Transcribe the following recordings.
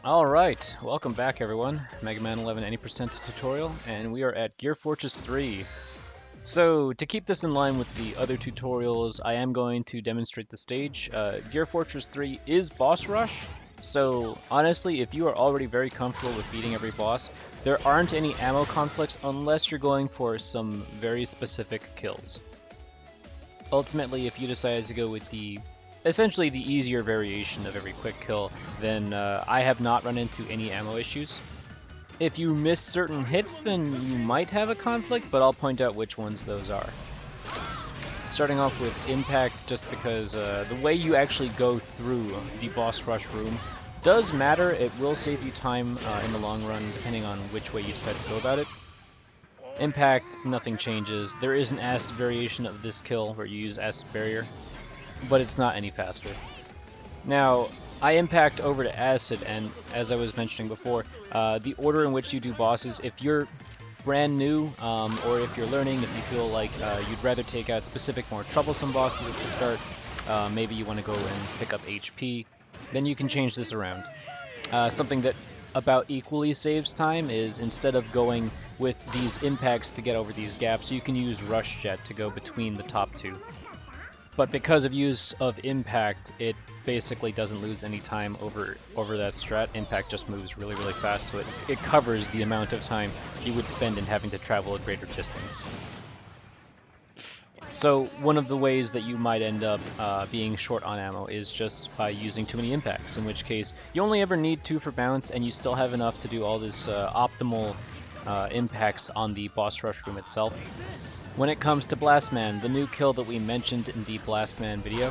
Alright, welcome back everyone. Mega Man 11 any% tutorial, and we are at Gear Fortress 3. So, to keep this in line with the other tutorials, I am going to demonstrate the stage. Gear Fortress 3 is boss rush, so honestly, if you are already very comfortable with beating every boss, there aren't any ammo conflicts unless you're going for some very specific kills. Ultimately, if you decide to go with essentially the easier variation of every quick kill, then I have not run into any ammo issues. If you miss certain hits, then you might have a conflict, but I'll point out which ones those are. Starting off with impact, just because the way you actually go through the boss rush room does matter. It will save you time in the long run, depending on which way you decide to go about it. Impact, nothing changes. There is an acid variation of this kill where you use acid barrier, but it's not any faster. Now, I impact over to acid, and as I was mentioning before, the order in which you do bosses, if you're brand new, or if you're learning, if you feel like you'd rather take out specific, more troublesome bosses at the start, maybe you want to go and pick up HP, then you can change this around. Something that about equally saves time is, instead of going with these impacts to get over these gaps, you can use Rush Jet to go between the top two. But because of use of impact, it basically doesn't lose any time over that strat. Impact just moves really, really fast, so it covers the amount of time you would spend in having to travel a greater distance. So one of the ways that you might end up being short on ammo is just by using too many impacts, in which case you only ever need 2 for bounce, and you still have enough to do all this optimal impacts on the boss rush room itself. When it comes to Blastman, the new kill that we mentioned in the Blastman video,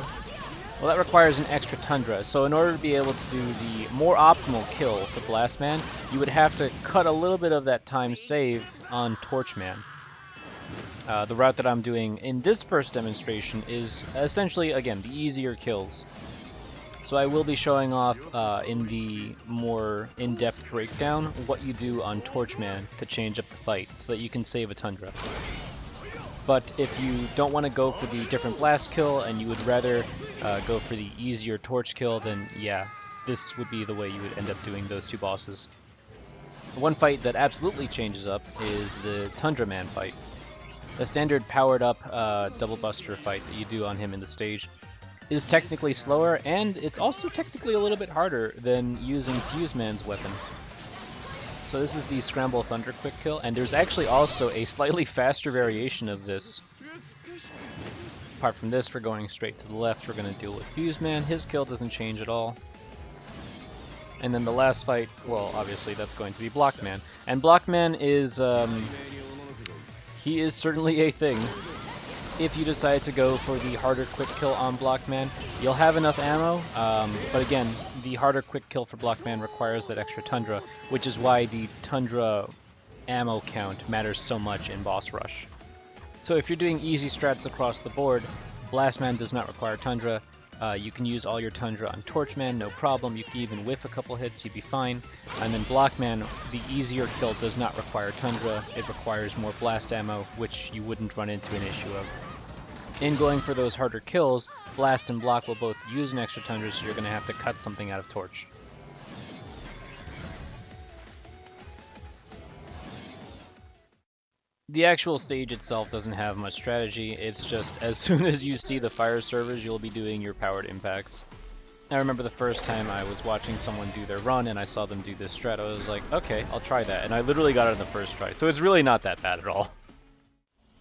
well, that requires an extra Tundra. So in order to be able to do the more optimal kill for Blastman, you would have to cut a little bit of that time save on Torchman. The route that I'm doing in this first demonstration is essentially, again, the easier kills. So I will be showing off in the more in-depth breakdown what you do on Torchman to change up the fight so that you can save a Tundra. But if you don't want to go for the different blast kill and you would rather go for the easier torch kill, then yeah, this would be the way you would end up doing those two bosses. One fight that absolutely changes up is the Tundra Man fight. The standard powered up double buster fight that you do on him in the stage is technically slower, and it's also technically a little bit harder than using Fuse Man's weapon. So this is the Scramble Thunder quick kill, and there's actually also a slightly faster variation of this. Apart from this, we're going straight to the left, we're going to deal with Fuse Man. His kill doesn't change at all. And then the last fight, well, obviously that's going to be Blockman. And Blockman is, he is certainly a thing. If you decide to go for the harder quick kill on Blockman, you'll have enough ammo, but again, the harder quick kill for Blockman requires that extra Tundra, which is why the Tundra ammo count matters so much in boss rush. So if you're doing easy strats across the board, Blastman does not require Tundra. You can use all your Tundra on Torchman, no problem. You can even whiff a couple hits, you'd be fine. And then Blockman, the easier kill does not require Tundra. It requires more blast ammo, which you wouldn't run into an issue of. In going for those harder kills, Blast and Block will both use an extra Tundra, so you're going to have to cut something out of Torch. The actual stage itself doesn't have much strategy. It's just as soon as you see the fire servers, you'll be doing your powered impacts. I remember the first time I was watching someone do their run and I saw them do this strat, I was like, okay, I'll try that. And I literally got it in the first try, so it's really not that bad at all.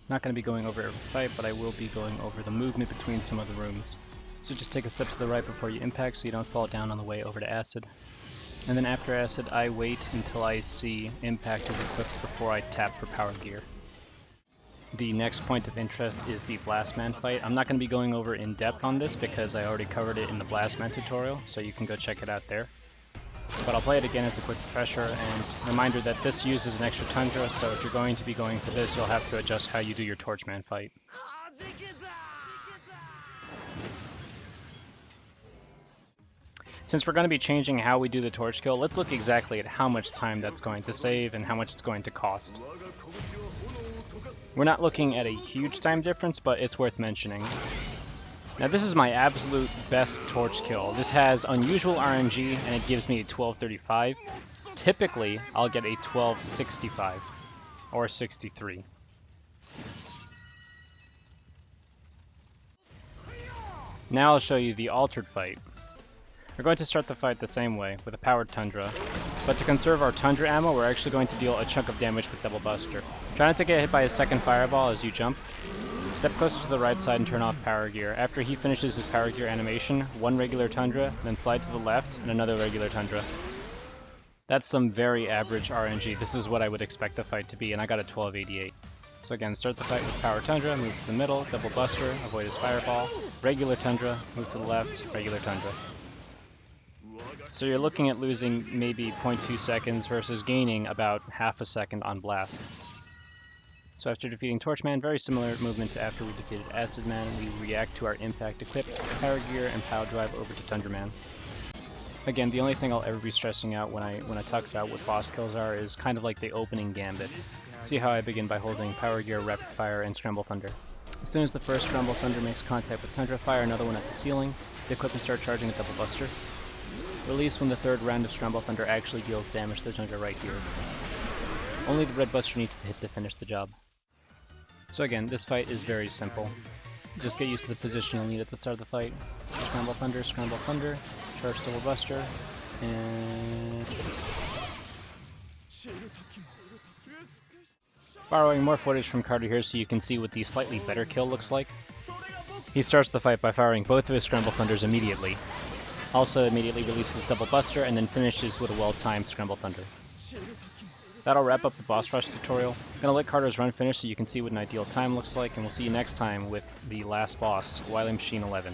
Not going to be going over every fight, but I will be going over the movement between some of the rooms. So just take a step to the right before you impact so you don't fall down on the way over to acid. And then after acid, I wait until I see impact is equipped before I tap for power gear. The next point of interest is the Blastman fight. I'm not going to be going over in depth on this because I already covered it in the Blastman tutorial, so you can go check it out there. But I'll play it again as a quick refresher, and reminder that this uses an extra Tundra, so if you're going to be going for this, you'll have to adjust how you do your Torchman fight. Since we're going to be changing how we do the torch kill, let's look exactly at how much time that's going to save and how much it's going to cost. We're not looking at a huge time difference, but it's worth mentioning. Now this is my absolute best torch kill. This has unusual RNG and it gives me a 1235. Typically, I'll get a 1265 or 63. Now I'll show you the altered fight. We're going to start the fight the same way, with a powered Tundra, but to conserve our Tundra ammo, we're actually going to deal a chunk of damage with Double Buster. Try not to get hit by a second fireball as you jump. Step closer to the right side and turn off power gear. After he finishes his power gear animation, one regular Tundra, then slide to the left and another regular Tundra. That's some very average RNG. This is what I would expect the fight to be, and I got a 1288. So again, start the fight with power Tundra, move to the middle, Double Buster, avoid his fireball, regular Tundra, move to the left, regular Tundra. So you're looking at losing maybe 0.2 seconds versus gaining about half a second on blast. So after defeating Torchman, very similar movement to after we defeated Acid Man, we react to our impact equip, power gear, and power drive over to Tundra Man. Again, the only thing I'll ever be stressing out when I talk about what boss kills are is kind of like the opening gambit. See how I begin by holding power gear, rapid fire, and scramble thunder. As soon as the first scramble thunder makes contact with Tundra, fire another one at the ceiling. The equipment start charging a Double Buster. Release when the third round of Scramble Thunder actually deals damage to the Tundra right here. Only the red buster needs to hit to finish the job. So again, this fight is very simple. Just get used to the position you'll need at the start of the fight. Scramble Thunder, charge Double Buster, and... Borrowing more footage from Carter here so you can see what the slightly better kill looks like. He starts the fight by firing both of his Scramble Thunders immediately. Also immediately releases Double Buster and then finishes with a well-timed Scramble Thunder. That'll wrap up the boss rush tutorial. Gonna let Carter's run finish so you can see what an ideal time looks like, and we'll see you next time with the last boss, Wily Machine 11.